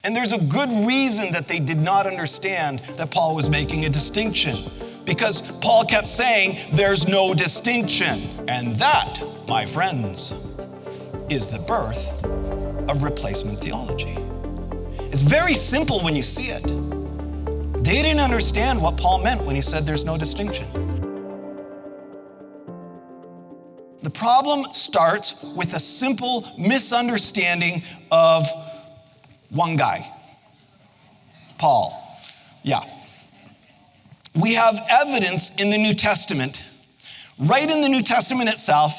And there's a good reason that they did not understand that Paul was making a distinction, because Paul kept saying there's no distinction. And that, my friends, is the birth of replacement theology. It's very simple when you see it. They didn't understand what Paul meant when he said there's no distinction. The problem starts with a simple misunderstanding of one guy, Paul. Yeah. We have evidence in the New Testament, right in the New Testament itself,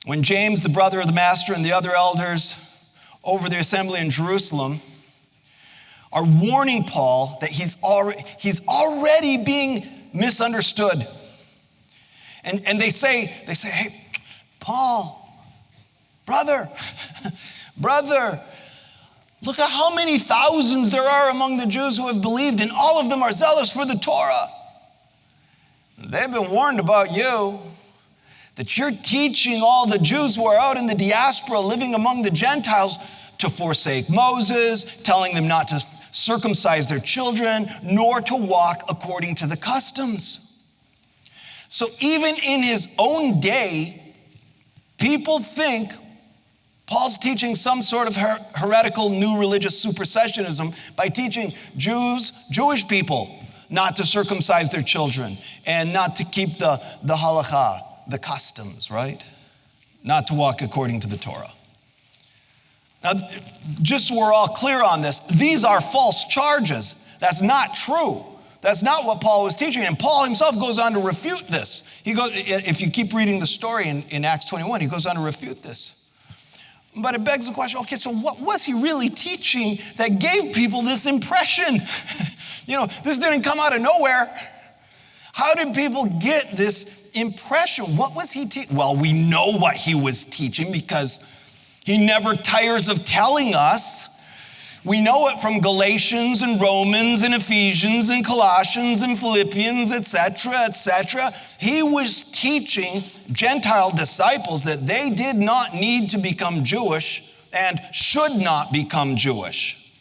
when James, the brother of the master, and the other elders over the assembly in Jerusalem are warning Paul that he's already being misunderstood. And they say, hey, Paul, brother, look at how many thousands there are among the Jews who have believed, and all of them are zealous for the Torah. They've been warned about you, that you're teaching all the Jews who are out in the diaspora living among the Gentiles to forsake Moses, telling them not to circumcise their children, nor to walk according to the customs. So even in his own day, people think Paul's teaching some sort of heretical new religious supersessionism by teaching Jewish people not to circumcise their children and not to keep the halakha, the customs, right? Not to walk according to the Torah. Now, just so we're all clear on this, these are false charges. That's not true. That's not what Paul was teaching. And Paul himself goes on to refute this. If you keep reading the story in Acts 21, he goes on to refute this. But it begs the question, okay, so what was he really teaching that gave people this impression? This didn't come out of nowhere. How did people get this impression? What was he teaching? Well, we know what he was teaching because he never tires of telling us. We know it from Galatians and Romans and Ephesians and Colossians and Philippians, etc., etc. He was teaching Gentile disciples that they did not need to become Jewish and should not become Jewish.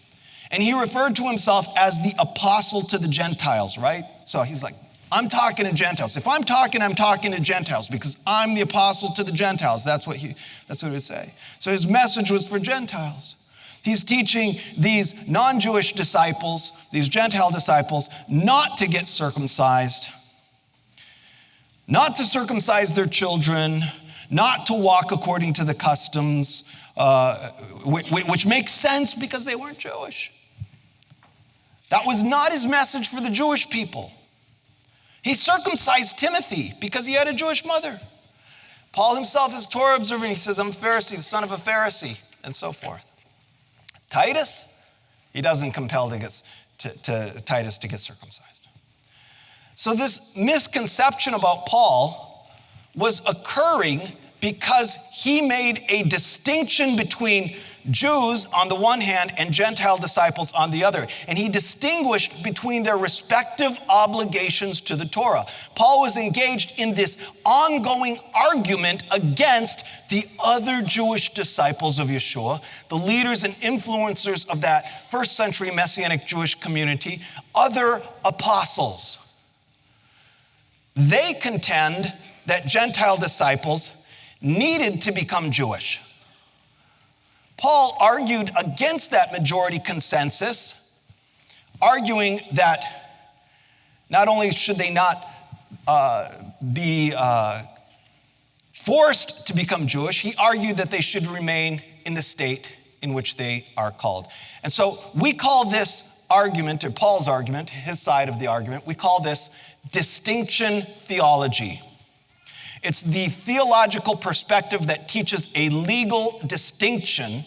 And he referred to himself as the apostle to the Gentiles, right? So he's like, I'm talking to Gentiles. If I'm talking to Gentiles because I'm the apostle to the Gentiles. That's what he would say. So his message was for Gentiles. He's teaching these non-Jewish disciples, these Gentile disciples, not to get circumcised, not to circumcise their children, not to walk according to the customs, which makes sense because they weren't Jewish. That was not his message for the Jewish people. He circumcised Timothy because he had a Jewish mother. Paul himself is Torah observant. He says, I'm a Pharisee, the son of a Pharisee, and so forth. Titus, he doesn't compel Titus to get circumcised. So this misconception about Paul was occurring because he made a distinction between Jews on the one hand and Gentile disciples on the other. And he distinguished between their respective obligations to the Torah. Paul was engaged in this ongoing argument against the other Jewish disciples of Yeshua, the leaders and influencers of that first century Messianic Jewish community, other apostles. They contend that Gentile disciples needed to become Jewish. Paul argued against that majority consensus, arguing that not only should they not be forced to become Jewish, he argued that they should remain in the state in which they are called. And so we call this argument, or Paul's argument, his side of the argument, we call this distinction theology. It's the theological perspective that teaches a legal distinction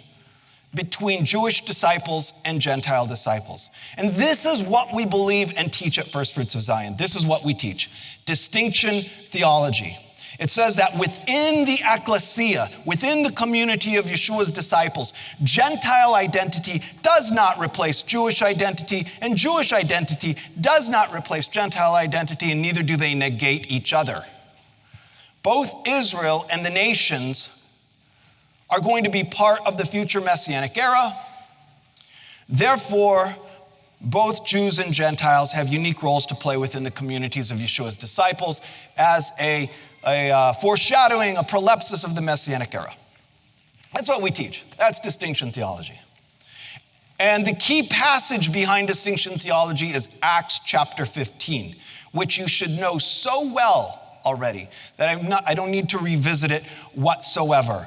between Jewish disciples and Gentile disciples. And this is what we believe and teach at First Fruits of Zion. This is what we teach, distinction theology. It says that within the ecclesia, within the community of Yeshua's disciples, Gentile identity does not replace Jewish identity, and Jewish identity does not replace Gentile identity, and neither do they negate each other. Both Israel and the nations are going to be part of the future Messianic era. Therefore, both Jews and Gentiles have unique roles to play within the communities of Yeshua's disciples as a foreshadowing, a prolepsis of the Messianic era. That's what we teach. That's distinction theology. And the key passage behind distinction theology is Acts chapter 15, which you should know so well already that I don't need to revisit it whatsoever.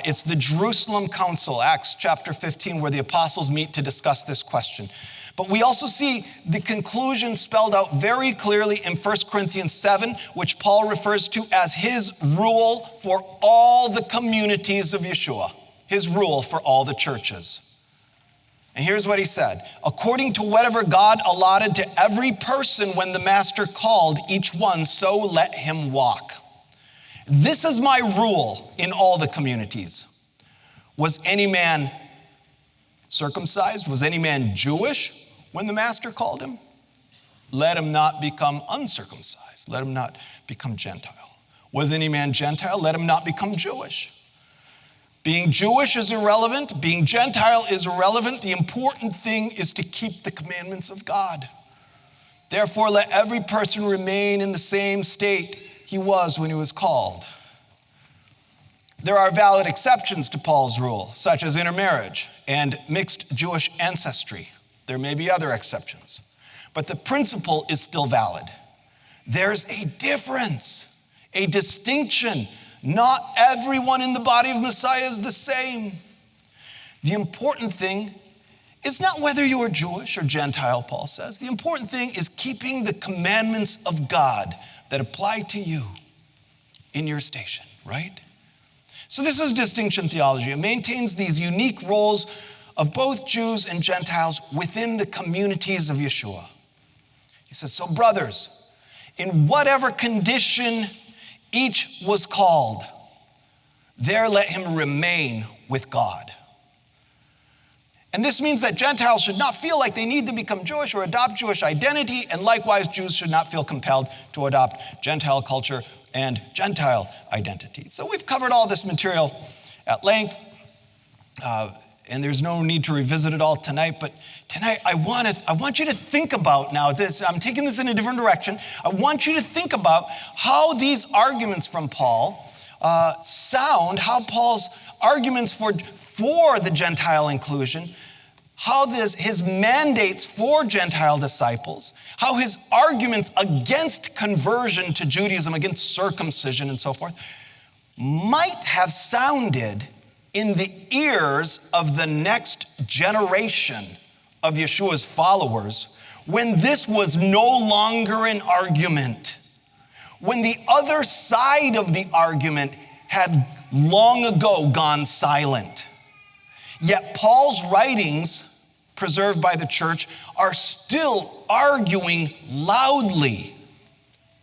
It's the Jerusalem Council, Acts chapter 15, where the apostles meet to discuss this question. But we also see the conclusion spelled out very clearly in 1 Corinthians 7, which Paul refers to as his rule for all the communities of Yeshua, his rule for all the churches. And here's what he said: according to whatever God allotted to every person when the master called each one, so let him walk. This is my rule in all the communities. Was any man circumcised? Was any man Jewish when the master called him? Let him not become uncircumcised. Let him not become Gentile. Was any man Gentile? Let him not become Jewish. Being Jewish is irrelevant. Being Gentile is irrelevant. The important thing is to keep the commandments of God. Therefore, let every person remain in the same state he was when he was called. There are valid exceptions to Paul's rule, such as intermarriage and mixed Jewish ancestry. There may be other exceptions, but the principle is still valid. There's a difference, a distinction. Not everyone in the body of Messiah is the same. The important thing is not whether you are Jewish or Gentile, Paul says. The important thing is keeping the commandments of God that apply to you in your station, right? So this is distinction theology. It maintains these unique roles of both Jews and Gentiles within the communities of Yeshua. He says, so brothers, in whatever condition each was called, there let him remain with God. And this means that Gentiles should not feel like they need to become Jewish or adopt Jewish identity, and likewise Jews should not feel compelled to adopt Gentile culture and Gentile identity. So we've covered all this material at length, and there's no need to revisit it all tonight, but tonight I want you to think about now this. I'm taking this in a different direction. I want you to think about how these arguments from Paul sound, how Paul's arguments for the Gentile inclusion, how his mandates for Gentile disciples, how his arguments against conversion to Judaism, against circumcision and so forth, might have sounded in the ears of the next generation of Yeshua's followers when this was no longer an argument, when the other side of the argument had long ago gone silent. Yet Paul's writings, preserved by the church, are still arguing loudly,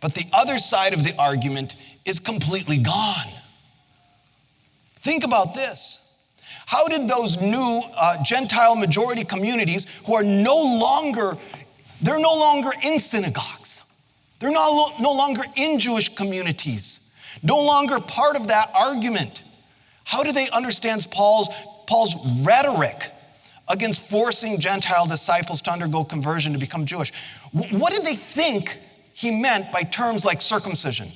but the other side of the argument is completely gone. Think about this. How did those new Gentile majority communities who are no longer in synagogues, they're no longer in Jewish communities, no longer part of that argument, how do they understand Paul's rhetoric against forcing Gentile disciples to undergo conversion to become Jewish? What did they think he meant by terms like circumcision,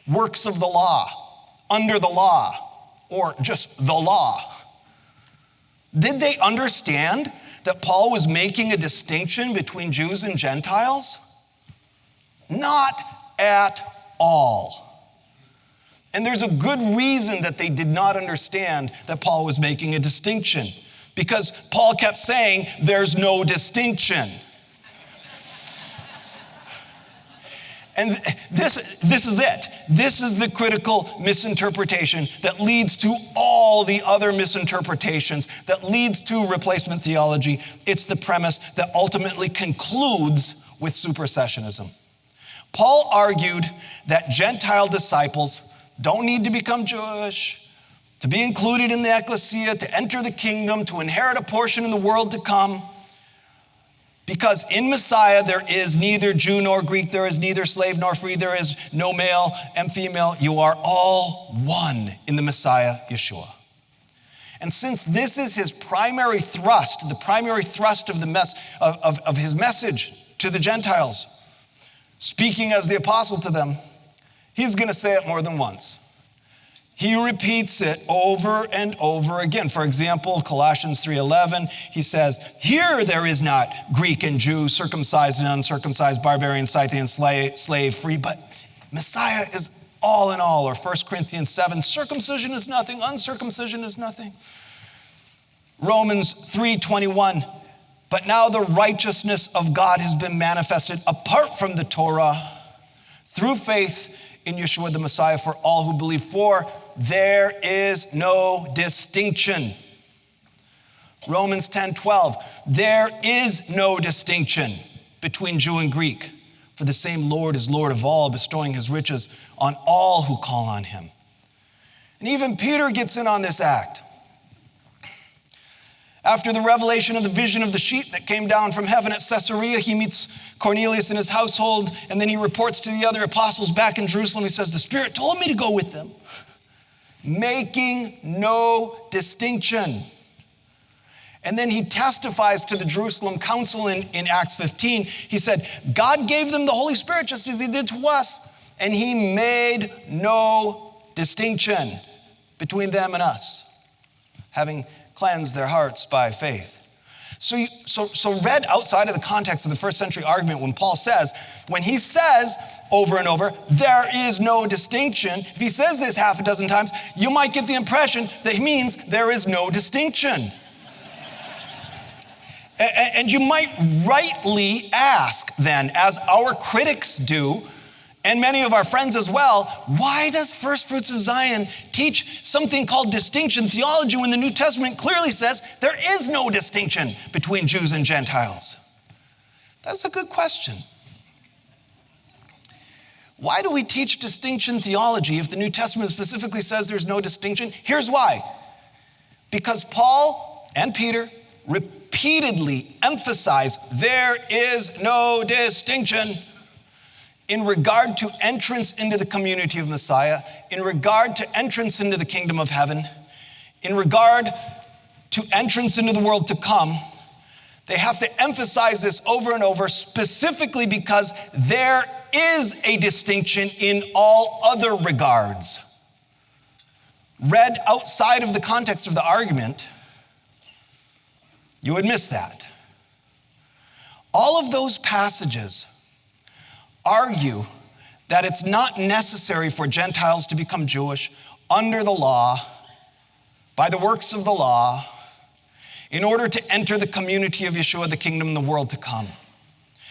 works of the law, under the law, or just the law? Did they understand that Paul was making a distinction between Jews and Gentiles? Not at all. And there's a good reason that they did not understand that Paul was making a distinction, because Paul kept saying, there's no distinction. And this is it. This is the critical misinterpretation that leads to all the other misinterpretations, that leads to replacement theology. It's the premise that ultimately concludes with supersessionism. Paul argued that Gentile disciples don't need to become Jewish to be included in the ecclesia, to enter the kingdom, to inherit a portion in the world to come. Because in Messiah, there is neither Jew nor Greek, there is neither slave nor free, there is no male and female. You are all one in the Messiah, Yeshua. And since this is his primary thrust, the primary thrust of his message to the Gentiles, speaking as the apostle to them, he's going to say it more than once. He repeats it over and over again. For example, Colossians 3:11, he says, here there is not Greek and Jew, circumcised and uncircumcised, barbarian, Scythian, slave, free, but Messiah is all in all. Or 1 Corinthians 7, circumcision is nothing, uncircumcision is nothing. Romans 3:21, but now the righteousness of God has been manifested apart from the Torah through faith in Yeshua the Messiah for all who believe. For there is no distinction. Romans 10:12, there is no distinction between Jew and Greek, for the same Lord is Lord of all, bestowing his riches on all who call on him. And even Peter gets in on this act. After the revelation of the vision of the sheet that came down from heaven at Caesarea, he meets Cornelius and his household, and then he reports to the other apostles back in Jerusalem. He says, the Spirit told me to go with them, making no distinction. And then he testifies to the Jerusalem council in Acts 15. He said, God gave them the Holy Spirit just as he did to us, and he made no distinction between them and us, having cleansed their hearts by faith. So read outside of the context of the first century argument, when he says over and over, there is no distinction, if he says this half a dozen times, you might get the impression that he means there is no distinction. And you might rightly ask then, as our critics do, and many of our friends as well, why does First Fruits of Zion teach something called distinction theology when the New Testament clearly says there is no distinction between Jews and Gentiles? That's a good question. Why do we teach distinction theology if the New Testament specifically says there's no distinction? Here's why. Because Paul and Peter repeatedly emphasize there is no distinction in regard to entrance into the community of Messiah, in regard to entrance into the kingdom of heaven, in regard to entrance into the world to come. They have to emphasize this over and over, specifically because there is a distinction in all other regards. Read outside of the context of the argument, you would miss that. All of those passages argue that it's not necessary for Gentiles to become Jewish under the law, by the works of the law, in order to enter the community of Yeshua, the kingdom and the world to come.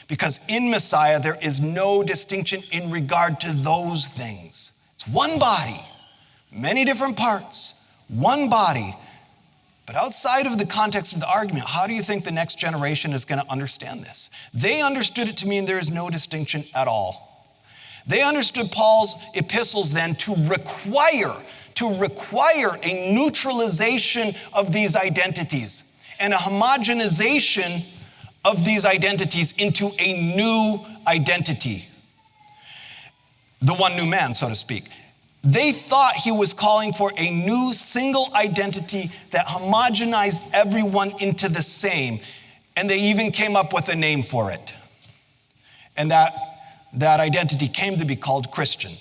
Because in Messiah, there is no distinction in regard to those things. It's one body, many different parts, one body. But outside of the context of the argument, how do you think the next generation is going to understand this? They understood it to mean there is no distinction at all. They understood Paul's epistles then to require a neutralization of these identities and a homogenization of these identities into a new identity. The one new man, so to speak. They thought he was calling for a new single identity that homogenized everyone into the same. And they even came up with a name for it. And that identity came to be called Christian.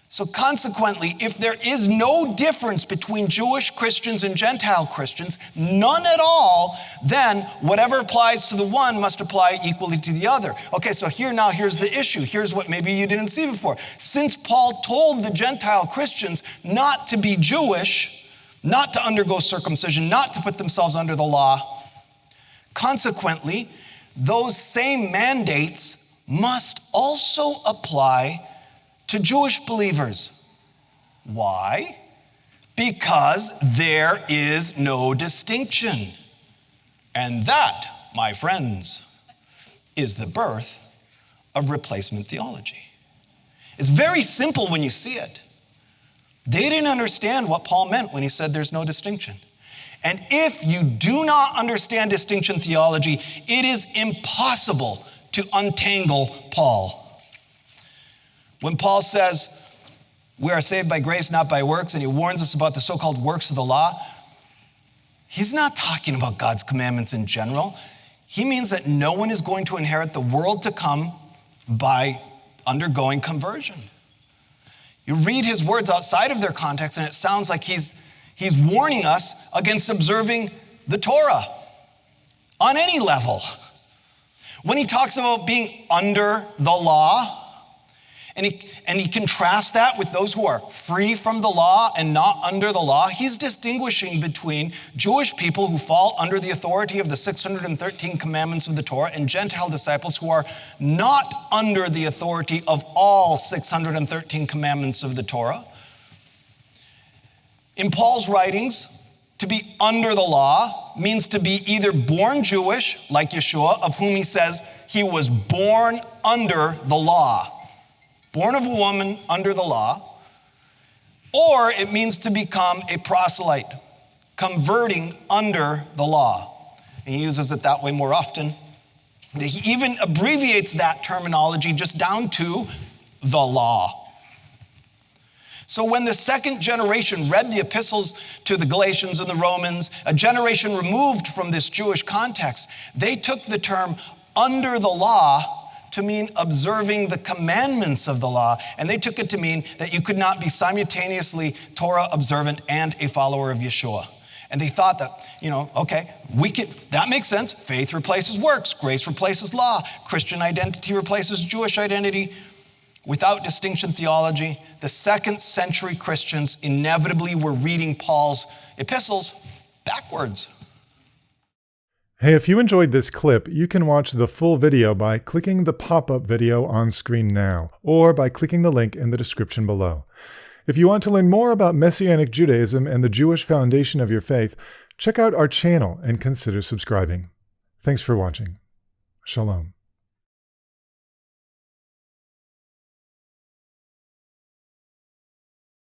So consequently, if there is no difference between Jewish Christians and Gentile Christians, none at all, then whatever applies to the one must apply equally to the other. Okay, so here's the issue. Here's what maybe you didn't see before. Since Paul told the Gentile Christians not to be Jewish, not to undergo circumcision, not to put themselves under the law, consequently, those same mandates must also apply to Jewish believers. Why? Because there is no distinction. And that, my friends, is the birth of replacement theology. It's very simple when you see it. They didn't understand what Paul meant when he said there's no distinction. And if you do not understand distinction theology, it is impossible to untangle Paul. When Paul says, We are saved by grace, not by works, and he warns us about the so-called works of the law. He's not talking about God's commandments in general. He means that no one is going to inherit the world to come by undergoing conversion. You read his words outside of their context, and it sounds like he's warning us against observing the Torah on any level. When he talks about being under the law, and he contrasts that with those who are free from the law and not under the law, he's distinguishing between Jewish people who fall under the authority of the 613 commandments of the Torah and Gentile disciples who are not under the authority of all 613 commandments of the Torah. In Paul's writings, to be under the law means to be either born Jewish, like Yeshua, of whom he says he was born under the law, born of a woman under the law, or it means to become a proselyte, converting under the law. And he uses it that way more often. He even abbreviates that terminology just down to the law. So when the second generation read the epistles to the Galatians and the Romans, a generation removed from this Jewish context, they took the term under the law to mean observing the commandments of the law. And they took it to mean that you could not be simultaneously Torah observant and a follower of Yeshua. And they thought that, okay, that makes sense. Faith replaces works. Grace replaces law. Christian identity replaces Jewish identity. Without distinction theology, the second century Christians inevitably were reading Paul's epistles backwards. Hey, if you enjoyed this clip, you can watch the full video by clicking the pop-up video on screen now, or by clicking the link in the description below. If you want to learn more about Messianic Judaism and the Jewish foundation of your faith, check out our channel and consider subscribing. Thanks for watching. Shalom.